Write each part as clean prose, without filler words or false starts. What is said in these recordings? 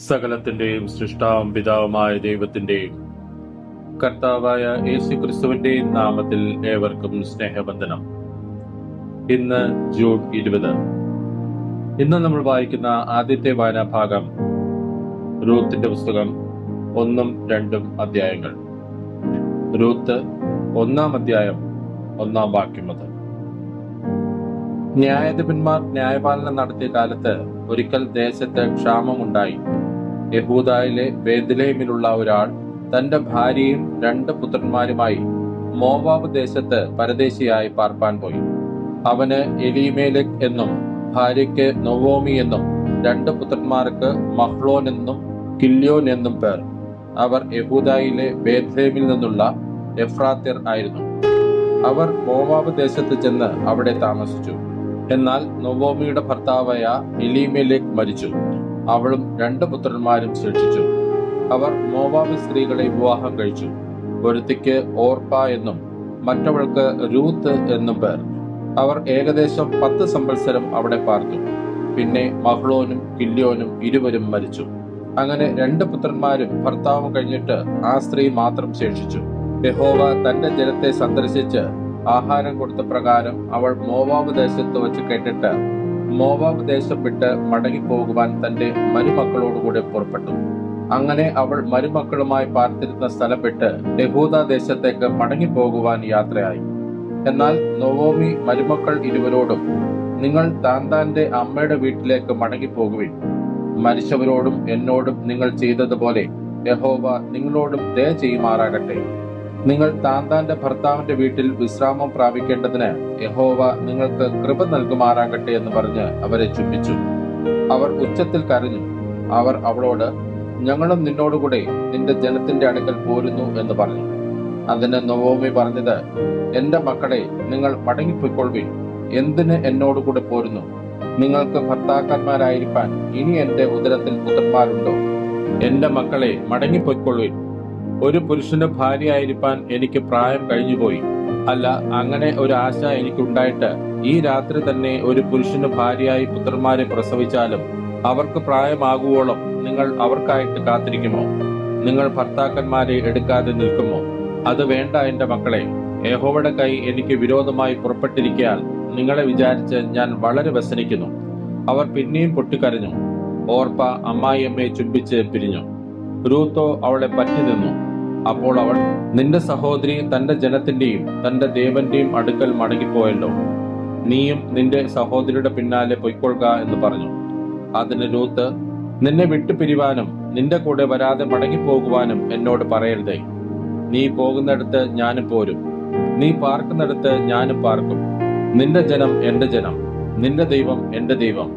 സകലത്തിന്റെയും സൃഷ്ടാവും പിതാവുമായ ദൈവത്തിന്റെയും കർത്താവായ യേശുക്രിസ്തുവിന്റെയും നാമത്തിൽ ഏവർക്കും സ്നേഹവന്ദനം. ഇന്ന് ജൂൺ 20. ഇന്ന് നമ്മൾ വായിക്കുന്ന ആദ്യത്തെ വായനാ ഭാഗം റൂത്തിന്റെ പുസ്തകം 1-2 അധ്യായങ്ങൾ. റൂത്ത് 1-ാം അധ്യായം 1-ാം വാക്യം മുതൽ. ന്യായാധിപന്മാർ ന്യായപാലനം നടത്തിയ കാലത്ത് ഒരിക്കൽ ദേശത്ത് ക്ഷാമമുണ്ടായി. യഹൂദായിലെ ബേത്ലഹേമിലുള്ള ഒരാൾ തന്റെ ഭാര്യയും 2 പുത്രന്മാരുമായി മോവാബ് ദേശത്ത് പരദേശിയായി പാർപ്പാൻ പോയി. അവന് എലീമേലെക് എന്നും ഭാര്യയ്ക്ക് നൊവോമി എന്നും 2 പുത്രന്മാർക്ക് മഹ്ലോൻ എന്നും കില്യോൻ എന്നും പേർ. അവർ യഹൂദായിലെ ബേത്ലഹേമിൽ നിന്നുള്ള എഫ്രാത്യർ ആയിരുന്നു. അവർ മോവാബ് ദേശത്ത് ചെന്ന് അവിടെ താമസിച്ചു. എന്നാൽ നൊവോമിയുടെ ഭർത്താവായ എലീമേലെക് മരിച്ചു. അവളും 2 പുത്രന്മാരും ശേഷിച്ചു. അവർ മോവാബ് സ്ത്രീകളെ വിവാഹം കഴിച്ചു. ഒരുത്തിക്ക് ഓർപ്പ എന്നും മറ്റവൾക്ക് രൂത്ത് എന്നും പേർ. അവർ ഏകദേശം 10 സംവത്സരം അവിടെ പാർത്തു. പിന്നെ മഹ്ലോനും കില്യോനും ഇരുവരും മരിച്ചു. അങ്ങനെ 2 പുത്രന്മാരും ഭർത്താവും കഴിഞ്ഞിട്ട് ആ സ്ത്രീ മാത്രം ശേഷിച്ചു. യഹോവ തന്റെ ജനത്തെ സന്ദർശിച്ച് ആഹാരം കൊടുത്ത പ്രകാരം അവൾ മോവാബ് ദേശത്ത് വെച്ച് കേട്ടിട്ട് മോവാബ് ദേശം വിട്ട് മടങ്ങിപ്പോകുവാൻ തന്റെ മരുമക്കളോടുകൂടെ പുറപ്പെട്ടു. അങ്ങനെ അവൾ മരുമക്കളുമായി പാർത്തിരുന്ന സ്ഥലം വിട്ട് യഹൂദാ ദേശത്തേക്ക് മടങ്ങിപ്പോകുവാൻ യാത്രയായി. എന്നാൽ നൊവോമി മരുമക്കൾ ഇരുവരോടും, നിങ്ങൾ താന്താന്റെ അമ്മയുടെ വീട്ടിലേക്ക് മടങ്ങിപ്പോകുവിൻ. മരിച്ചവരോടും എന്നോടും നിങ്ങൾ ചെയ്തതുപോലെ യഹോവ നിങ്ങളോടും ദയ ചെയ്യുമാറാകട്ടെ. നിങ്ങൾ താന്താന്റെ ഭർത്താവിന്റെ വീട്ടിൽ വിശ്രാമം പ്രാപിക്കേണ്ടതിന് യഹോവ നിങ്ങൾക്ക് കൃപ നൽകുമാറാകട്ടെ എന്ന് പറഞ്ഞ് അവരെ ചുംബിച്ചു. അവർ ഉച്ചത്തിൽ കരഞ്ഞു. അവർ അവളോട്, ഞങ്ങളും നിന്നോടുകൂടെ നിന്റെ ജനത്തിന്റെ അടുക്കൽ പോരുന്നു എന്ന് പറഞ്ഞു. അതിന് നൊവോമി പറഞ്ഞത്, എന്റെ മക്കളെ, നിങ്ങൾ മടങ്ങിപ്പോയിക്കൊള്ളുവിൻ. എന്തിന് എന്നോടുകൂടെ പോരുന്നു? നിങ്ങൾക്ക് ഭർത്താക്കന്മാരായിരിക്കാൻ ഇനി എന്റെ ഉദരത്തിൽ പുത്രന്മാരുണ്ടോ? എന്റെ മക്കളെ, മടങ്ങിപ്പോയിക്കൊള്ളുവിൻ. ഒരു പുരുഷന് ഭാര്യയായിരിക്കാൻ എനിക്ക് പ്രായം കഴിഞ്ഞുപോയി. അല്ല, അങ്ങനെ ഒരു ആശ എനിക്കുണ്ടായിട്ട് ഈ രാത്രി തന്നെ ഒരു പുരുഷന് ഭാര്യയായി പുത്രന്മാരെ പ്രസവിച്ചാലും അവർക്ക് പ്രായമാകുവോളം നിങ്ങൾ അവർക്കായിട്ട് കാത്തിരിക്കുമോ? നിങ്ങൾ ഭർത്താക്കന്മാരെ എടുക്കാതെ നിൽക്കുമോ? അത് വേണ്ട എന്റെ മക്കളെ. യഹോവയുടെ കൈ എനിക്ക് വിരോധമായി പുറപ്പെട്ടിരിക്കയാൽ നിങ്ങളെ വിചാരിച്ച് ഞാൻ വളരെ വ്യസനിക്കുന്നു. അവർ പിന്നെയും പൊട്ടിക്കരഞ്ഞു. ഓർപ്പ അമ്മായിയമ്മയെ ചുംബിച്ച് പിരിഞ്ഞു. രൂത്തോ അവളെ പറ്റി നിന്നു. അപ്പോൾ അവൾ, നിന്റെ സഹോദരി തന്റെ ജനത്തിന്റെയും തന്റെ ദേവന്റെയും അടുക്കൽ മടങ്ങിപ്പോയല്ലോ. നീയും നിന്റെ സഹോദരിയുടെ പിന്നാലെ പൊയ്ക്കൊള്ളുക എന്ന് പറഞ്ഞു. അതിന് രൂത്ത്, നിന്നെ വിട്ടുപിരിവാനും നിന്റെ കൂടെ വരാതെ മടങ്ങിപ്പോകുവാനും എന്നോട് പറയരുതേ. നീ പോകുന്നിടത്ത് ഞാനും പോരും, നീ പാർക്കുന്നിടത്ത് ഞാനും പാർക്കും. നിന്റെ ജനം എന്റെ ജനം, നിന്റെ ദൈവം എന്റെ ദൈവം.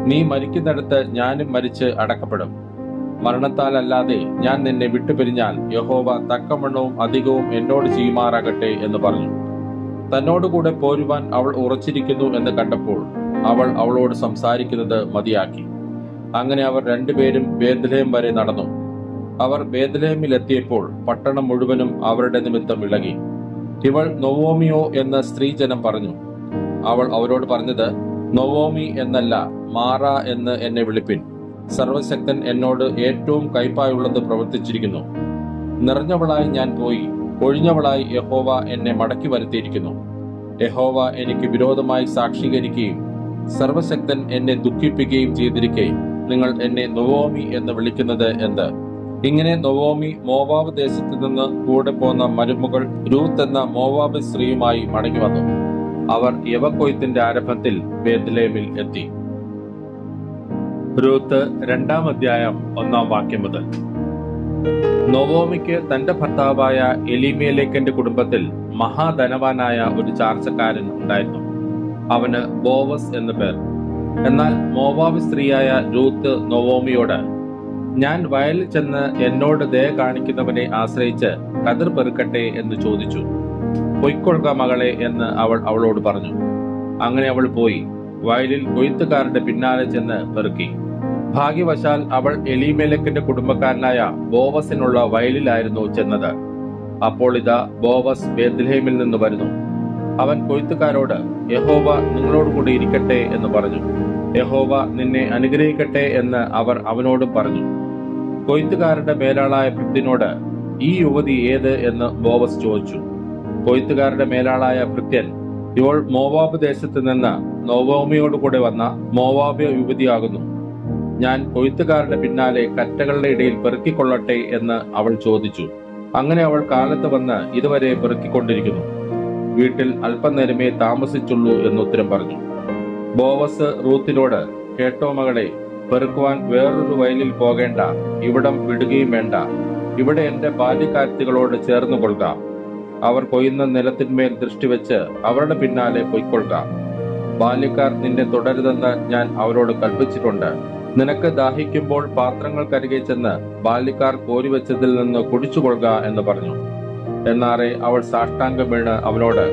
നീ മരിക്കുന്നിടത്ത് ഞാനും മരിച്ച് അടക്കപ്പെടും. മരണത്താലല്ലാതെ ഞാൻ നിന്നെ വിട്ടുപിരിഞ്ഞാൽ യഹോവ തക്കവണ്ണവും അധികവും എന്നോട് ചെയ്യുമാറാകട്ടെ എന്ന് പറഞ്ഞു. തന്നോടുകൂടെ പോരുവാൻ അവൾ ഉറച്ചിരിക്കുന്നു എന്ന് കണ്ടപ്പോൾ അവൾ അവളോട് സംസാരിക്കുന്നത് മതിയാക്കി. അങ്ങനെ അവർ 2 പേരും ബേത്ലഹേം വരെ നടന്നു. അവർ ബേത്ലഹേമിൽ എത്തിയപ്പോൾ പട്ടണം മുഴുവനും അവരുടെ നിമിത്തം ഇളകി. ഇവൾ നൊവോമിയോ എന്ന സ്ത്രീജനം പറഞ്ഞു. അവൾ അവരോട് പറഞ്ഞത്, നൊവോമി എന്നല്ല, മാറ എന്ന് എന്നെ വിളിപ്പിൻ. സർവശക്തൻ എന്നോട് ഏറ്റവും കൈപ്പായുള്ളത് പ്രവർത്തിച്ചിരിക്കുന്നു. നിറഞ്ഞവളായി ഞാൻ പോയി, ഒഴിഞ്ഞവളായി യഹോവ എന്നെ മടക്കി വരുത്തിയിരിക്കുന്നു. യഹോവ എനിക്ക് വിരോധമായി സാക്ഷീകരിക്കുകയും സർവശക്തൻ എന്നെ ദുഃഖിപ്പിക്കുകയും ചെയ്തിരിക്കെ നിങ്ങൾ എന്നെ നൊവോമി എന്ന് വിളിക്കുന്നത് എന്ത്? ഇങ്ങനെ നൊവോമി മോവാബ് ദേശത്ത് നിന്ന് കൂടെ പോന്ന മരുമകൾ രൂത്ത് എന്ന മോവാബ് സ്ത്രീയുമായി മടങ്ങി വന്നു. അവർ യവക്കൊയ്ത്തിന്റെ ആരംഭത്തിൽ ബേത്ലഹേമിൽ എത്തി. രൂത്ത് 2-ാം അധ്യായം 1-ാം വാക്യം മുതൽ. നൊവോമിക്ക് തന്റെ ഭർത്താവായ എലീമേലെക്കിന്റെ കുടുംബത്തിൽ മഹാധനവാനായ ഒരു ചാർച്ചക്കാരൻ ഉണ്ടായിരുന്നു. അവന് ബോവസ് എന്നു പേർ. എന്നാൽ മോവാബ് സ്ത്രീയായ രൂത്ത് നൊവോമിയോട്, ഞാൻ വയലിൽ ചെന്ന് എന്നോട് ദയ കാണിക്കുന്നവനെ ആശ്രയിച്ച് കതിർ പെറുക്കട്ടെ എന്ന് ചോദിച്ചു. പൊയ്ക്കൊള്ളുക മകളെ എന്ന് അവൾ അവളോട് പറഞ്ഞു. അങ്ങനെ അവൾ പോയി വയലിൽ കൊയ്ത്തുകാരുടെ പിന്നാലെ ചെന്ന് പെറുക്കി. ഭാഗ്യവശാൽ അവൾ എലീമേലെക്കിന്റെ കുടുംബക്കാരനായ ബോവസിനുള്ള വയലിലായിരുന്നു ചെന്നത്. അപ്പോൾ ഇതാ ബോവസ് ബേത്ലഹേമിൽ നിന്ന് വരുന്നു. അവൻ കൊയ്ത്തുകാരോട്, യഹോവ നിങ്ങളോടുകൂടി ഇരിക്കട്ടെ എന്ന് പറഞ്ഞു. യഹോവ നിന്നെ അനുഗ്രഹിക്കട്ടെ എന്ന് അവർ അവനോടും പറഞ്ഞു. കൊയ്ത്തുകാരുടെ മേലാളായ ഭൃത്യനോട് ഈ യുവതി ഏത് എന്ന് ബോവസ് ചോദിച്ചു. കൊയ്ത്തുകാരുടെ മേലാളായ ഭൃത്യൻ, ഇവൾ മോവാബ് ദേശത്ത് നിന്ന് നൊവോമിയോടുകൂടെ വന്ന മോവാബ്യ യുവതിയാകുന്നു. ഞാൻ കൊയ്ത്തുകാരുടെ പിന്നാലെ കറ്റകളുടെ ഇടയിൽ പെറുക്കിക്കൊള്ളട്ടെ എന്ന് അവൾ ചോദിച്ചു. അങ്ങനെ അവൾ കാലത്ത് വന്ന് ഇതുവരെ പെറുക്കിക്കൊണ്ടിരിക്കുന്നു. വീട്ടിൽ അല്പനേരമേ താമസിച്ചുള്ളൂ എന്നുത്തരം പറഞ്ഞു. ബോവസ് റൂത്തിനോട്, കേട്ടോ മകളെ, പെറുക്കുവാൻ വേറൊരു വയലിൽ പോകേണ്ട, ഇവിടം വിടുകയും വേണ്ട. ഇവിടെ എന്റെ ബാല്യക്കാരത്തികളോട് ചേർന്നു കൊള്ളുക. അവർ കൊയ്യുന്ന നിലത്തിന്മേൽ ദൃഷ്ടിവെച്ച് അവരുടെ പിന്നാലെ പൊയ്ക്കൊള്ളുക. ബാല്യക്കാർ നിന്നെ തുടരുതെന്ന് ഞാൻ അവരോട് കൽപ്പിച്ചിട്ടുണ്ട്. നിനക്ക് ദാഹിക്കുമ്പോൾ പാത്രങ്ങൾക്കരികെ ചെന്ന് ബാല്യക്കാർ കോരിവെച്ചതിൽ നിന്ന് കുടിച്ചുകൊള്ളുക എന്ന് പറഞ്ഞു. എന്നാറെ അവൾ സാഷ്ടാംഗം വീണ് അവനോട്,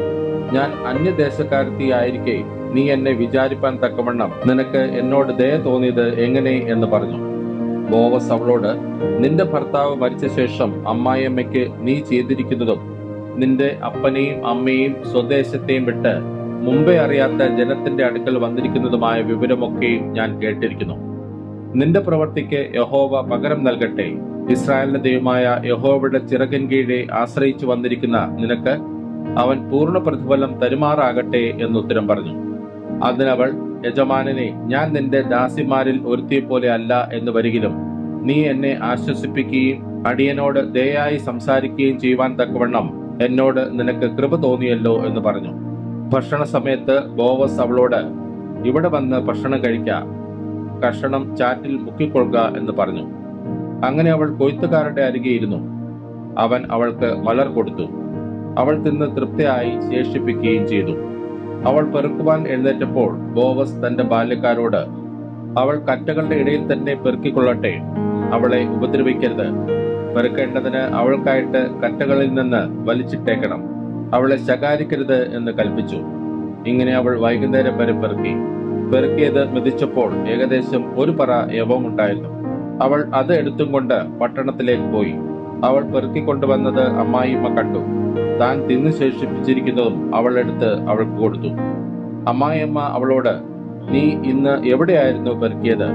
ഞാൻ അന്യദേശക്കാരത്തിയായിരിക്കെ നീ എന്നെ വിചാരിപ്പാൻ തക്കവണ്ണം നിനക്ക് എന്നോട് ദയ തോന്നിയത് എങ്ങനെ എന്ന് പറഞ്ഞു. ബോവസ് അവളോട്, നിന്റെ ഭർത്താവ് മരിച്ച ശേഷം അമ്മായിയമ്മയ്ക്ക് നീ ചെയ്തിരിക്കുന്നതും നിന്റെ അപ്പനെയും അമ്മയെയും സ്വദേശത്തെയും വിട്ട് മുമ്പേ അറിയാത്ത ജനത്തിന്റെ അടുക്കൽ വന്നിരിക്കുന്നതുമായ വിവരമൊക്കെയും ഞാൻ കേട്ടിരിക്കുന്നു. നിന്റെ പ്രവൃത്തിക്ക് യഹോവ പകരം നൽകട്ടെ. ഇസ്രായേലിന്റെ ദൈവമായ യഹോവയുടെ ചിറകിൻ കീഴെ ആശ്രയിച്ചു വന്നിരിക്കുന്ന നിനക്ക് അവൻ പൂർണ്ണ പ്രതിഫലം തരുമാറാകട്ടെ എന്നുത്തരം പറഞ്ഞു. അതിനവൾ, യജമാനനെ, ഞാൻ നിന്റെ ദാസിമാരിൽ ഒരുത്തിയെ പോലെ അല്ല എന്ന് വരികിലും നീ എന്നെ ആശ്വസിപ്പിക്കുകയും അടിയനോട് ദയയായി സംസാരിക്കുകയും ചെയ്യുവാൻ തക്കവണ്ണം എന്നോട് നിനക്ക് കൃപ തോന്നിയല്ലോ എന്ന് പറഞ്ഞു. ഭക്ഷണ സമയത്ത് ബോവസ് അവളോട്, ഇവിടെ വന്ന് ഭക്ഷണം കഴിക്ക, കഷണം ചാറ്റിൽ മുക്കിക്കൊള്ളുക എന്ന് പറഞ്ഞു. അങ്ങനെ അവൾ കൊയ്ത്തുകാരുടെ അരികെ ഇരുന്നു. അവൻ അവൾക്ക് മലർ കൊടുത്തു. അവൾ തിന്ന് തൃപ്തിയായി ശേഷിപ്പിക്കുകയും ചെയ്തു. അവൾ പെറുക്കുവാൻ എഴുന്നേറ്റപ്പോൾ ബോവസ് തന്റെ ബാല്യക്കാരോട്, അവൾ കറ്റകളുടെ ഇടയിൽ തന്നെ പെറുക്കിക്കൊള്ളട്ടെ, അവളെ ഉപദ്രവിക്കരുത്. പെറുക്കേണ്ടതിന് അവൾക്കായിട്ട് കറ്റകളിൽ നിന്ന് വലിച്ചിട്ടേക്കണം, അവളെ ശകാരിക്കരുത് എന്ന് കൽപ്പിച്ചു. ഇങ്ങനെ അവൾ വൈകുന്നേരം വരെ പെറുക്കിയത് മെതിച്ചപ്പോൾ ഏകദേശം ഒരു പറ യവമുണ്ടായിരുന്നു. അവൾ അത് എടുത്തും കൊണ്ട് പട്ടണത്തിലേക്ക് പോയി. അവൾ പെറുക്കിക്കൊണ്ടുവന്നത് അമ്മായിയമ്മ കണ്ടു. താൻ തിന്നു ശേഷിപ്പിച്ചിരിക്കുന്നതും അവൾ എടുത്ത് അവൾക്ക് കൊടുത്തു. അമ്മായിയമ്മ അവളോട്, നീ ഇന്ന് എവിടെയായിരുന്നു പെറുക്കിയത്?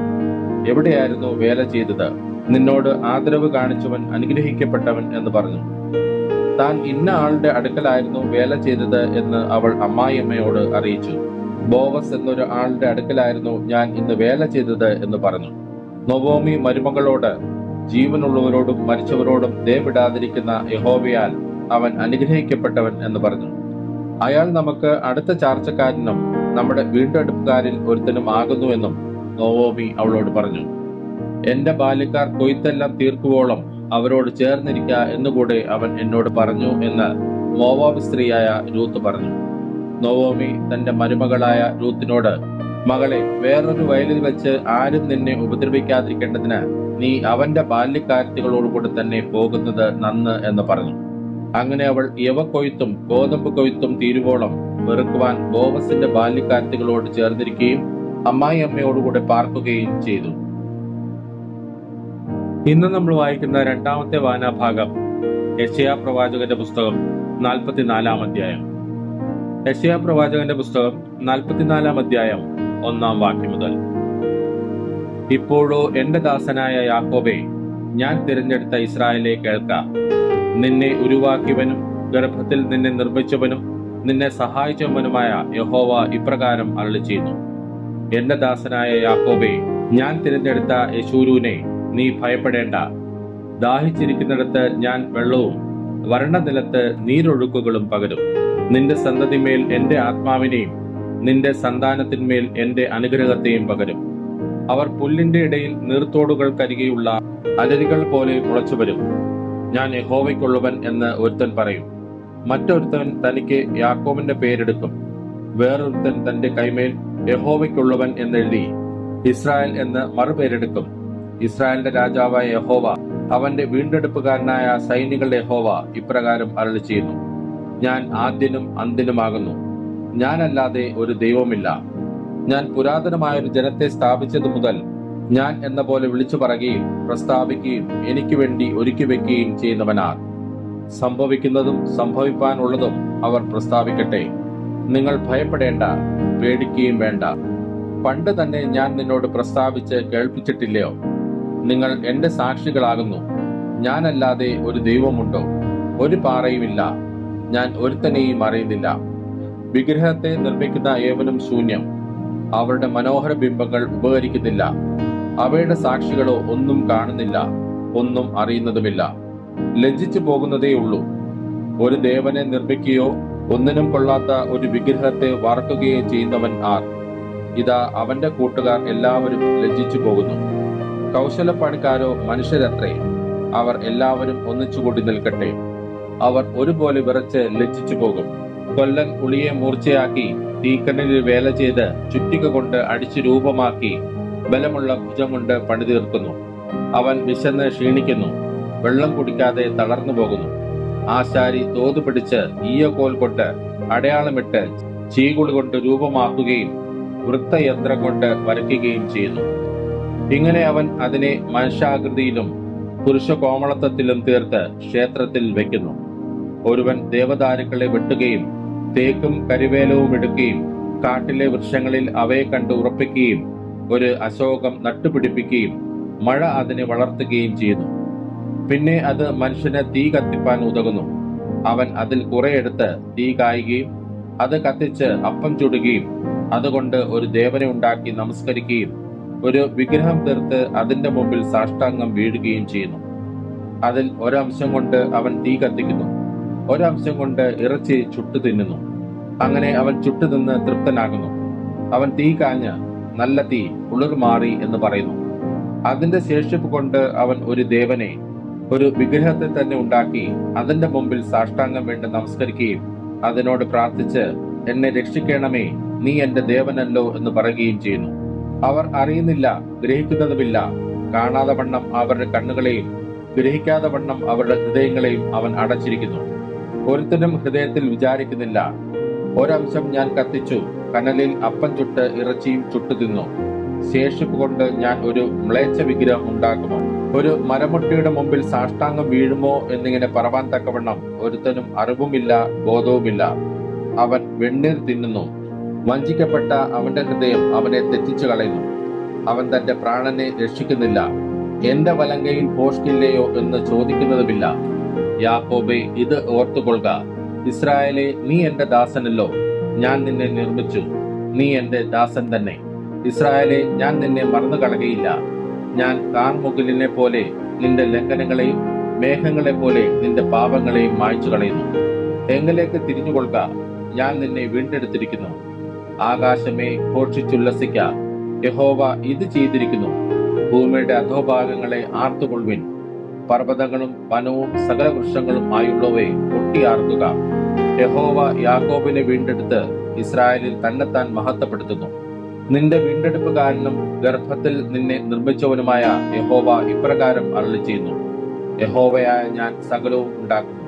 എവിടെയായിരുന്നു വേല ചെയ്തത്? നിന്നോട് ആദരവ് കാണിച്ചവൻ അനുഗ്രഹിക്കപ്പെട്ടവൻ എന്ന് പറഞ്ഞു. താൻ ഇന്ന ആളുടെ അടുക്കലായിരുന്നു വേല ചെയ്തത് എന്ന് അവൾ അമ്മായിയമ്മയോട് അറിയിച്ചു. ബോവസ് എന്നൊരു ആളുടെ അടുക്കലായിരുന്നു ഞാൻ ഇന്ന് വേല ചെയ്തത് എന്ന് പറഞ്ഞു. നൊവോമി മരുമകളോട്, ജീവനുള്ളവരോടും മരിച്ചവരോടും ദയവിടാതിരിക്കുന്ന യഹോവയാൽ അവൻ അനുഗ്രഹിക്കപ്പെട്ടവൻ എന്ന് പറഞ്ഞു. അയാൾ നമുക്ക് അടുത്ത ചാർച്ചക്കാരനും നമ്മുടെ വീണ്ടെടുപ്പുകാരിൽ ഒരുത്തനും ആകുന്നുവെന്നും നൊവോമി അവളോട് പറഞ്ഞു. എന്റെ ബാല്യക്കാർ കൊയ്ത്തെല്ലാം തീർക്കുവോളം അവരോട് ചേർന്നിരിക്ക എന്നുകൂടെ അവൻ എന്നോട് പറഞ്ഞു എന്ന് മോവാബ് സ്ത്രീയായ രൂത്ത് പറഞ്ഞു. നൊവോമി തന്റെ മരുമകളായ രൂത്തിനോട്, മകളെ, വേറൊരു വയലിൽ വെച്ച് ആരും നിന്നെ ഉപദ്രവിക്കാതിരിക്കേണ്ടതിന് നീ അവന്റെ ബാല്യക്കാരത്തികളോടുകൂടി തന്നെ പോകുന്നത് നന്ന് എന്ന് പറഞ്ഞു. അങ്ങനെ അവൾ യവക്കൊയ്ത്തും ഗോതമ്പ് കൊയ്ത്തും തീരുവോളം വെറുക്കുവാൻ ബോവസിന്റെ ബാല്യക്കാരത്തികളോട് ചേർന്നിരിക്കുകയും അമ്മായിയമ്മയോടുകൂടെ പാർക്കുകയും ചെയ്തു. ഇന്ന് നമ്മൾ വായിക്കുന്ന രണ്ടാമത്തെ വായനാഭാഗം യെശയ്യാ പ്രവാചകന്റെ പുസ്തകം 44-ാം അധ്യായം. യെശയ്യാ പ്രവാചകന്റെ പുസ്തകം 44-ാം അധ്യായം 1-ാം വാക്യം മുതൽ. ഇപ്പോഴോ എന്റെ ദാസനായ യാക്കോബേ, ഞാൻ തിരഞ്ഞെടുത്ത ഇസ്രായേലെ കേൾക്ക. നിന്നെ ഉരുവാക്കിയവനും ഗർഭത്തിൽ നിന്നെ നിർമ്മിച്ചവനും നിന്നെ സഹായിച്ചവനുമായ യഹോവ ഇപ്രകാരം അരുളിച്ചെയ്യുന്നു. എന്റെ ദാസനായ യാക്കോബേ, ഞാൻ തിരഞ്ഞെടുത്ത യെശൂരൂനെ, നീ ഭയപ്പെടേണ്ട. ദാഹിച്ചിരിക്കുന്നിടത്ത് ഞാൻ വെള്ളവും വരണ്ട നിലത്ത് നീരൊഴുക്കുകളും പകരും. നിന്റെ സന്തതിമേൽ എന്റെ ആത്മാവിനെയും നിന്റെ സന്താനത്തിന്മേൽ എന്റെ അനുഗ്രഹത്തെയും പകരും. അവർ പുല്ലിന്റെ ഇടയിൽ നീർത്തോടുകൾക്കരികെയുള്ള അലരികൾ പോലെ മുളച്ചു വരും. ഞാൻ യഹോവയ്ക്കുള്ളവൻ എന്ന് ഒരുത്തൻ പറയും. മറ്റൊരുത്തൻ തനിക്ക് യാക്കോബിന്റെ പേരെടുക്കും. വേറൊരുത്തൻ തന്റെ കൈമേൽ യഹോവയ്ക്കുള്ളവൻ എന്നെഴുതി ഇസ്രായേൽ എന്ന് മറുപേരെടുക്കും. ഇസ്രായേലിന്റെ രാജാവായ യഹോവ, അവന്റെ വീണ്ടെടുപ്പുകാരനായ സൈന്യങ്ങളുടെ യഹോവ ഇപ്രകാരം അരുളിച്ചെയ്യുന്നു. ഞാൻ ആദ്യനും അന്ത്യനുമാകുന്നു. ഞാനല്ലാതെ ഒരു ദൈവമില്ല. ഞാൻ പുരാതനമായൊരു ജനത്തെ സ്ഥാപിച്ചതു മുതൽ ഞാൻ എന്ന പോലെ വിളിച്ചു പറയുകയും പ്രസ്താവിക്കുകയും എനിക്ക് വേണ്ടി ഒരുക്കി വെക്കുകയും ചെയ്യുന്നവനാർ. സംഭവിക്കുന്നതും സംഭവിപ്പാനുള്ളതും അവർ പ്രസ്താവിക്കട്ടെ. നിങ്ങൾ ഭയപ്പെടേണ്ട, പേടിക്കുകയും വേണ്ട. പണ്ട് തന്നെ ഞാൻ നിന്നോട് പ്രസ്താവിച്ച് കേൾപ്പിച്ചിട്ടില്ലയോ? നിങ്ങൾ എന്റെ സാക്ഷികളാകുന്നു. ഞാനല്ലാതെ ഒരു ദൈവമുണ്ടോ? ഒരു പാറയുമില്ല. ഞാൻ ഒരുത്തനെയും അറിയുന്നില്ല. വിഗ്രഹത്തെ നിർമ്മിക്കുന്ന ഏവനും ശൂന്യം. അവരുടെ മനോഹര ബിംബങ്ങൾ ഉപകരിക്കുന്നില്ല. അവയുടെ സാക്ഷികളോ ഒന്നും കാണുന്നില്ല, ഒന്നും അറിയുന്നതുമില്ല. ലജ്ജിച്ചു പോകുന്നതേയുള്ളൂ. ഒരു ദേവനെ നിർമ്മിക്കുകയോ ഒന്നിനും കൊള്ളാത്ത ഒരു വിഗ്രഹത്തെ വാർക്കുകയോ ചെയ്യുന്നവൻ ആർ? ഇതാ അവന്റെ കൂട്ടുകാർ എല്ലാവരും ലജ്ജിച്ചു പോകുന്നു. കൗശലപ്പണിക്കാരോ മനുഷ്യരത്രേ. അവർ എല്ലാവരും ഒന്നിച്ചുകൂടി നിൽക്കട്ടെ. അവർ ഒരുപോലെ വിറച്ച് ലജ്ജിച്ചു പോകും. കൊല്ലൻ ഉളിയെ മൂർച്ചയാക്കി തീക്കണ്ണിൽ വേല ചെയ്ത് ചുറ്റിക കൊണ്ട് അടിച്ചു രൂപമാക്കി ബലമുള്ള ഭുജം കൊണ്ട് പണിതീർക്കുന്നു. അവൻ വിശന്ന് ക്ഷീണിക്കുന്നു, വെള്ളം കുടിക്കാതെ തളർന്നു പോകുന്നു. ആശാരി തോതു പിടിച്ച് ഈയക്കോൽ കൊണ്ട് അടയാളമിട്ട് ചീകുളി കൊണ്ട് രൂപമാക്കുകയും വൃത്തയന്ത്രം കൊണ്ട് വരയ്ക്കുകയും ചെയ്യുന്നു. ഇങ്ങനെ അവൻ അതിനെ മനുഷ്യാകൃതിയിലും പുരുഷ കോമളത്വത്തിലും തീർത്ത് ക്ഷേത്രത്തിൽ വയ്ക്കുന്നു. ഒരുവൻ ദേവദാരുക്കളെ വെട്ടുകയും തേക്കും കരിവേലവും എടുക്കുകയും കാട്ടിലെ വൃക്ഷങ്ങളിൽ അവയെ കണ്ട് ഉറപ്പിക്കുകയും ഒരു അശോകം നട്ടുപിടിപ്പിക്കുകയും മഴ അതിനെ വളർത്തുകയും ചെയ്യുന്നു. പിന്നെ അത് മനുഷ്യന് തീ കത്തിപ്പാൻ ഉതകുന്നു. അവൻ അതിൽ കുറെ എടുത്ത് തീ കായുകയും അത് കത്തിച്ച് അപ്പം ചുടുകയും അതുകൊണ്ട് ഒരു ദേവനെ ഉണ്ടാക്കി നമസ്കരിക്കുകയും ഒരു വിഗ്രഹം തീർത്ത് അതിന്റെ മുമ്പിൽ സാഷ്ടാംഗം വീഴുകയും ചെയ്യുന്നു. അതിൽ ഒരംശം കൊണ്ട് അവൻ തീ കത്തിക്കുന്നു, ഒരംശം കൊണ്ട് ഇറച്ചി ചുട്ടു തിന്നുന്നു. അങ്ങനെ അവൻ ചുട്ടു തിന്ന് തൃപ്തനാകുന്നു. അവൻ തീ കാഞ്ഞ് നല്ല തീ ഉളിർ മാറി എന്ന് പറയുന്നു. അതിന്റെ ശേഷിപ്പ് കൊണ്ട് അവൻ ഒരു ദേവനെ, ഒരു വിഗ്രഹത്തെ തന്നെ ഉണ്ടാക്കി അതിന്റെ മുമ്പിൽ സാഷ്ടാംഗം വേണ്ടി നമസ്കരിക്കുകയും അതിനോട് പ്രാർത്ഥിച്ച് എന്നെ രക്ഷിക്കണമേ, നീ എന്റെ ദേവനല്ലോ എന്ന് പറയുകയും ചെയ്യുന്നു. അവർ അറിയുന്നില്ല, ഗ്രഹിക്കുന്നതുമില്ല. കാണാതെ വണ്ണം അവരുടെ കണ്ണുകളെയും ഗ്രഹിക്കാതെ വണ്ണം അവരുടെ ഹൃദയങ്ങളെയും അവൻ അടച്ചിരിക്കുന്നു. ഒരുത്തനും ഹൃദയത്തിൽ വിചാരിക്കുന്നില്ല, ഒരംശം ഞാൻ കത്തിച്ചു, കനലിൽ അപ്പം ചുട്ട് ഇറച്ചിയും ചുട്ടു തിന്നു. ശേഷിപ്പ് കൊണ്ട് ഞാൻ ഒരു മ്ലേച്ഛ വിഗ്രഹം ഉണ്ടാക്കുമോ? ഒരു മരമുട്ടിയുടെ മുമ്പിൽ സാഷ്ടാംഗം വീഴുമോ എന്നിങ്ങനെ പറവാൻ തക്കവണ്ണം ഒരുത്തനും അറിവുമില്ല, ബോധവുമില്ല. അവൻ വെണ്ണീർ തിന്നുന്നു. വഞ്ചിക്കപ്പെട്ട അവന്റെ ഹൃദയം അവനെ തെറ്റിച്ചു കളയുന്നു. അവൻ തന്റെ പ്രാണനെ രക്ഷിക്കുന്നില്ല. എന്റെ വലങ്കയിൽ പോഷ്കില്ലയോ എന്ന് ചോദിക്കുന്നതുമില്ല. യാക്കോബേ, ഇത് ഓർത്തുകൊള്ളുക. ഇസ്രായേലേ, നീ എന്റെ ദാസനല്ലോ. ഞാൻ നിന്നെ നിർമ്മിച്ചു, നീ എന്റെ ദാസൻ തന്നെ. ഇസ്രായേലേ, ഞാൻ നിന്നെ മറന്നു കളകയില്ല. ഞാൻ കാർമുകിലിനെ പോലെ നിന്റെ ലംഘനങ്ങളെയും മേഘങ്ങളെ പോലെ നിന്റെ പാപങ്ങളെയും മായ്ച്ചു കളയുന്നു. എങ്കിലേക്ക് തിരിഞ്ഞുകൊള്ളുക, ഞാൻ നിന്നെ വീണ്ടെടുത്തിരിക്കുന്നു. ആകാശമേ, ഘോഷിച്ചുല്ലസിക്ക, യഹോവ ഇത് ചെയ്തിരിക്കുന്നു. ഭൂമിയുടെ അധോഭാഗങ്ങളെ ആർത്തുകൊള്ളുവിൻ. പർവ്വതങ്ങളും വനവും സകല വൃക്ഷങ്ങളും ആയുള്ളവയെ പൊട്ടിയാർക്കുക. യഹോവ യാക്കോബിനെ വീണ്ടെടുത്ത് ഇസ്രായേലിൽ തന്നെത്താൻ മഹത്വപ്പെടുത്തുന്നു. നിന്റെ വീണ്ടെടുപ്പുകാരനും ഗർഭത്തിൽ നിന്നെ നിർമ്മിച്ചവനുമായ യഹോവ ഇപ്രകാരം അരുളിച്ചെയ്യുന്നു: യഹോവയായ ഞാൻ സകലവും ഉണ്ടാക്കുന്നു.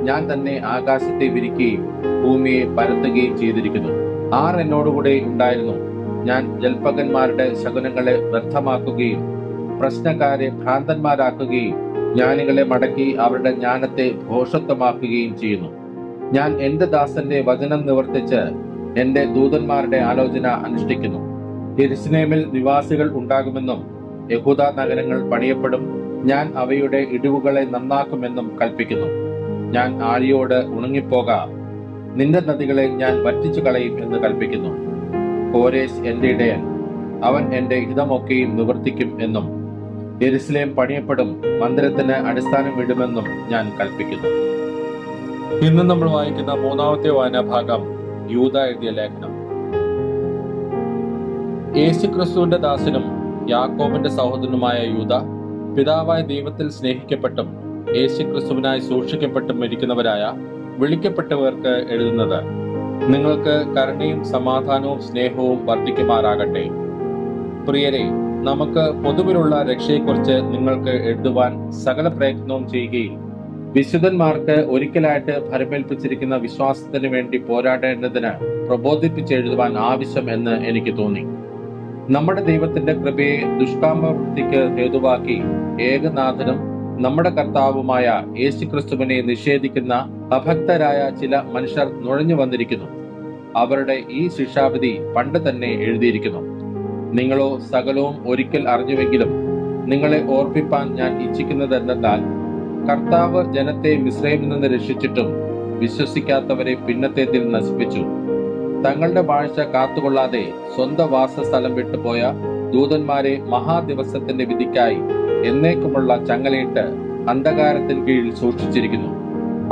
ഞാൻ തന്നെ ആകാശത്തെ വിരിക്കുകയും ഭൂമിയെ പരത്തുകയും ചെയ്തിരിക്കുന്നു. ആർ എന്നോടുകൂടെ ഉണ്ടായിരുന്നു? ഞാൻ ജൽപ്പകന്മാരുടെ ശകുനങ്ങളെ വ്യർത്ഥമാക്കുകയും പ്രശ്നക്കാരെ ഭ്രാന്തന്മാരാക്കുകയും ജ്ഞാനികളെ മടക്കി അവരുടെ ജ്ഞാനത്തെ ഭോഷത്വമാക്കുകയും ചെയ്യുന്നു. ഞാൻ എന്റെ ദാസന്റെ വചനം നിവർത്തിച്ച് എന്റെ ദൂതന്മാരുടെ ആലോചന അനുഷ്ഠിക്കുന്നു. യെരൂശലേമിൽ നിവാസികൾ ഉണ്ടാകുമെന്നും യഹൂദ നഗരങ്ങൾ പണിയപ്പെടും, ഞാൻ അവയുടെ ഇടിവുകളെ നന്നാക്കുമെന്നും കൽപ്പിക്കുന്നു. ഞാൻ ആഴിയോട് ഉണങ്ങിപ്പോക, നിന്റെ നദികളെ ഞാൻ വറ്റിച്ചു കളയും എന്ന് കൽപ്പിക്കുന്നു. കോരേശ് എന്റെ ഇടയൻ, അവൻ എന്റെ ഹിതമൊക്കെയും നിവർത്തിക്കും എന്നും യെരൂശലേം പണിയപ്പെടും, മന്ദിരത്തിന് അടിസ്ഥാനം ഇടുമെന്നും ഞാൻ കൽപ്പിക്കുന്നു. ഇന്ന് നമ്മൾ വായിക്കുന്ന മൂന്നാമത്തെ വായനാഭാഗം യൂദ എഴുതിയ ലേഖനം. യേശുക്രിസ്തുവിന്റെ ദാസനും യാക്കോബിന്റെ സഹോദരനുമായ യൂദ, പിതാവായ ദൈവത്തിൽ സ്നേഹിക്കപ്പെട്ടും യേശുക്രിസ്തുവിനായി സൂക്ഷിക്കപ്പെട്ടും മരിക്കുന്നവരായ വിളിക്കപ്പെട്ടവർക്ക് എഴുതുന്നത്: നിങ്ങൾക്ക് കരുണയും സമാധാനവും സ്നേഹവും വർദ്ധിക്കുമാറാകട്ടെ. പ്രിയരെ, നമുക്ക് പൊതുവിലുള്ള രക്ഷയെക്കുറിച്ച് നിങ്ങൾക്ക് എഴുതുവാൻ സകല പ്രയത്നവും ചെയ്യുകയും വിശുദ്ധന്മാർക്ക് ഒരിക്കലായിട്ട് ഭരമേൽപ്പിച്ചിരിക്കുന്ന വിശ്വാസത്തിന് വേണ്ടി പോരാടേണ്ടതിന് പ്രബോധിപ്പിച്ചെഴുതുവാൻ ആവശ്യം എന്ന് എനിക്ക് തോന്നി. നമ്മുടെ ദൈവത്തിന്റെ കൃപയെ ദുഷ്കാമവൃത്തിക്ക് ഹേതുവാക്കി ഏകനാഥനും നമ്മുടെ കർത്താവുമായ യേശുക്രിസ്തുവിനെ നിഷേധിക്കുന്ന അഭക്തരായ ചില മനുഷ്യർ നുഴഞ്ഞു വന്നിരിക്കുന്നു. അവരുടെ ഈ ശിക്ഷാവിധി പണ്ട് തന്നെ എഴുതിയിരിക്കുന്നു. നിങ്ങളോ സകലവും ഒരിക്കൽ അറിഞ്ഞുവെങ്കിലും നിങ്ങളെ ഓർപ്പിപ്പാൻ ഞാൻ ഇച്ഛിക്കുന്നത് എന്തെന്നാൽ, കർത്താവ് ജനത്തെ മിസ്രൈമിൽ നിന്ന് രക്ഷിച്ചിട്ടും വിശ്വസിക്കാത്തവരെ പിന്നത്തേതിൽ നശിപ്പിച്ചു. തങ്ങളുടെ വാഴ്ച കാത്തുകൊള്ളാതെ സ്വന്തം വാസസ്ഥലം വിട്ടുപോയ ദൂതന്മാരെ മഹാദിവസത്തിന്റെ വിധിക്കായി എന്നേക്കുമുള്ള ചങ്ങലയിട്ട് അന്ധകാരത്തിന് കീഴിൽ സൂക്ഷിച്ചിരിക്കുന്നു.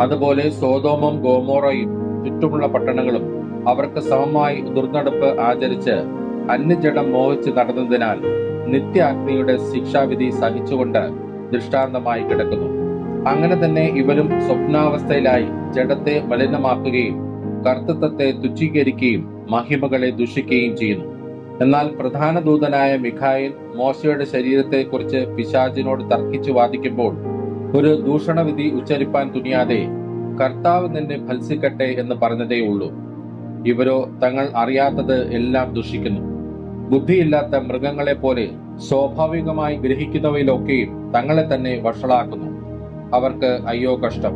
അതുപോലെ സോദോമും ഗോമോറയും ചുറ്റുമുള്ള പട്ടണങ്ങളും അവർക്ക് സമമായി ദുർനടപ്പ് ആചരിച്ച് അന്യജഡം മോഹിച്ച് നടന്നതിനാൽ നിത്യാഗ്നിയുടെ ശിക്ഷാവിധി സഹിച്ചുകൊണ്ട് ദൃഷ്ടാന്തമായി കിടക്കുന്നു. അങ്ങനെ തന്നെ ഇവരും സ്വപ്നാവസ്ഥയിലായി ജഡത്തെ മലിനമാക്കുകയും കർത്തൃത്വത്തെ തുച്ഛീകരിക്കുകയും മഹിമകളെ ദുഷിക്കുകയും ചെയ്യുന്നു. എന്നാൽ പ്രധാന ദൂതനായ മിഖായേൽ മോശയുടെ ശരീരത്തെക്കുറിച്ച് പിശാചിനോട് തർക്കിച്ചു വാദിക്കുമ്പോൾ ഒരു ദൂഷണവിധി ഉച്ചരിപ്പാൻ തുനിയാതെ കർത്താവ് നിന്നെ ഭത്സിക്കട്ടെ എന്ന് പറഞ്ഞതേ ഉള്ളൂ. ഇവരോ തങ്ങൾ അറിയാത്തത് എല്ലാം ദുഷിക്കുന്നു. ബുദ്ധിയില്ലാത്ത മൃഗങ്ങളെ പോലെ സ്വാഭാവികമായി ഗ്രഹിക്കുന്നവയിലൊക്കെയും തങ്ങളെ തന്നെ വഷളാക്കുന്നു. അവർക്ക് അയ്യോ കഷ്ടം!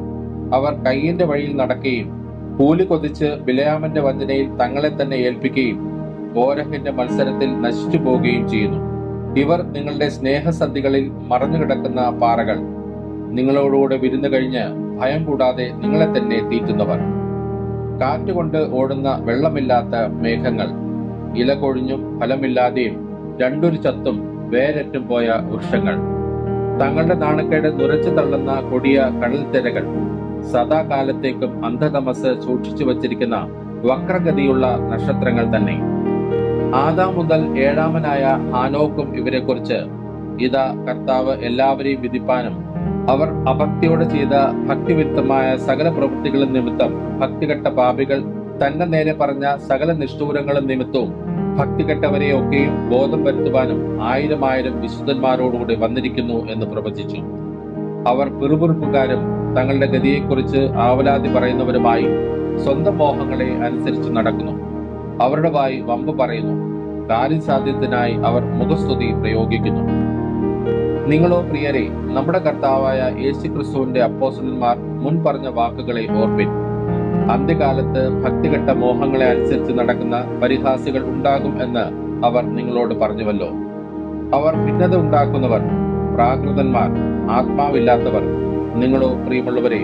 അവർ കയ്യിന്റെ വഴിയിൽ നടക്കുകയും കൂലി കൊതിച്ച് ബിലയാമിന്റെ വഞ്ചനയിൽ തങ്ങളെ തന്നെ ഏൽപ്പിക്കുകയും കോരഹിന്റെ മത്സരത്തിൽ നശിച്ചു പോവുകയും ചെയ്യുന്നു. ഇവർ നിങ്ങളുടെ സ്നേഹസന്ധികളിൽ മറഞ്ഞുകിടക്കുന്ന പാറകൾ, നിങ്ങളോടുകൂടെ വിരുന്നു കഴിഞ്ഞ് ഭയം കൂടാതെ നിങ്ങളെ തന്നെ തീറ്റുന്നവർ, കാറ്റുകൊണ്ട് ഓടുന്ന വെള്ളമില്ലാത്ത മേഘങ്ങൾ, ഇല കൊഴിഞ്ഞും ഫലമില്ലാതെയും രണ്ടൊരു ചത്തും വേരറ്റും പോയ വൃക്ഷങ്ങൾ, തങ്ങളുടെ നാണക്കേട് നുരച്ചു തള്ളുന്ന കൊടിയ കടൽ തിരകൾ, സദാകാലത്തേക്കും അന്ധതമസ് സൂക്ഷിച്ചു വച്ചിരിക്കുന്ന വക്രഗതിയുള്ള നക്ഷത്രങ്ങൾ തന്നെ. ആദാം മുതൽ ഏഴാമനായ ഹാനോക്കും ഇവരെക്കുറിച്ച്, ഇതാ കർത്താവ് എല്ലാവരെയും വിധിപ്പാനും അവർ അഭക്തിയോടെ ചെയ്ത ഭക്തിവിരുദ്ധമായ സകല പ്രവൃത്തികളും നിമിത്തം ഭക്തികെട്ട പാപികൾ തന്നെ നേരെ പറഞ്ഞ സകല നിഷ്ഠൂരങ്ങളും നിമിത്തവും ഭക്തികെട്ടവരെയൊക്കെയും ബോധം വരുത്തുവാനും 1000 വിശുദ്ധന്മാരോടുകൂടി വന്നിരിക്കുന്നു എന്ന് പ്രവചിച്ചു. അവർ പിറുപിറുപ്പുകാരും തങ്ങളുടെ ഗതിയെക്കുറിച്ച് ആവലാതി പറയുന്നവരുമായി സ്വന്തം മോഹങ്ങളെ അനുസരിച്ച് നടക്കുന്നു. അവരുടെ വായി വമ്പ് പറയുന്നു. കാര്യസാധ്യത്തിനായി അവർ മുഖസ്തുതി പ്രയോഗിക്കുന്നു. നിങ്ങളോ പ്രിയരെ, നമ്മുടെ കർത്താവായ യേശുക്രിസ്തുവിന്റെ അപ്പോസ്തലന്മാർ മുൻ പറഞ്ഞ വാക്കുകളെ ഓർപ്പിൻ. അന്ത്യകാലത്ത് ഭക്തികെട്ട മോഹങ്ങളെ അനുസരിച്ച് നടക്കുന്ന പരിഹാസികൾ ഉണ്ടാകും എന്ന് അവർ നിങ്ങളോട് പറഞ്ഞുവല്ലോ. അവർ ഭിന്നത ഉണ്ടാക്കുന്നവർ, പ്രാകൃതന്മാർ, ആത്മാവില്ലാത്തവർ. നിങ്ങളോ പ്രിയമുള്ളവരെ,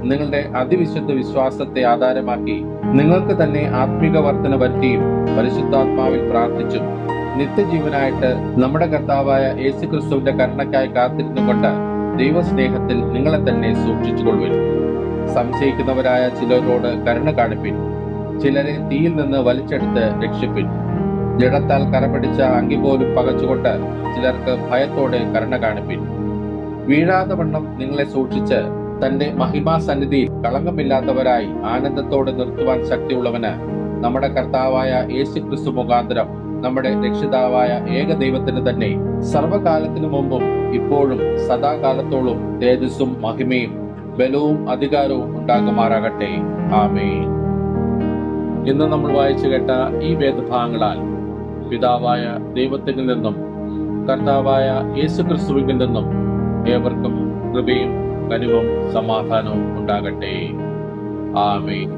നിങ്ങളുടെ അതിവിശുദ്ധ വിശ്വാസത്തെ ആധാരമാക്കി നിങ്ങൾക്ക് തന്നെ ആത്മീക വർധന വരുത്തിയും പരിശുദ്ധാത്മാവിൽ പ്രാർത്ഥിച്ചും നിത്യജീവനായിട്ട് നമ്മുടെ കർത്താവായ യേശുക്രിസ്തുവിന്റെ കരുണയ്ക്കായി കാത്തിരുന്നുകൊണ്ട് ദൈവസ്നേഹത്തിൽ നിങ്ങളെ തന്നെ സൂക്ഷിച്ചുകൊള്ളുവിൻ. സംശയിക്കുന്നവരായ ചിലരോട് കരുണ കാണിപ്പിൻ. ചിലരെ തീയിൽ നിന്ന് വലിച്ചെടുത്ത് രക്ഷിപ്പിൻ. ജഡത്താൽ കരപിടിച്ച അങ്കി പോലും പകച്ചുകൊണ്ട് ചിലർക്ക് ഭയത്തോടെ കരുണ കാണിപ്പിൻ. വീഴാതെ വണ്ണം നിങ്ങളെ സൂക്ഷിച്ച് തന്റെ മഹിമാസന്നിധിയിൽ കളങ്കമില്ലാത്തവരായി ആനന്ദത്തോടെ നിർത്തുവാൻ ശക്തിയുള്ളവന് നമ്മുടെ കർത്താവായ യേശുക്രിസ്തു മുഖാന്തരം നമ്മുടെ രക്ഷിതാവായ ഏകദൈവത്തിന് തന്നെ സർവകാലത്തിനു മുമ്പും ഇപ്പോഴും സദാകാലത്തോളം തേജസ്സും മഹിമയും ബലവും അധികാരവും ഉണ്ടാകുമാറാകട്ടെ. ആമേൻ. ഇന്ന് നമ്മൾ വായിച്ചു കേട്ട ഈ വേദഭാഗങ്ങളാൽ പിതാവായ ദൈവത്തിൽ നിന്നും കർത്താവായ യേശുക്രിസ്തുവിൽ നിന്നും ഏവർക്കും കൃപയും കനിവും സമാധാനവും ഉണ്ടാകട്ടെ. ആമേൻ.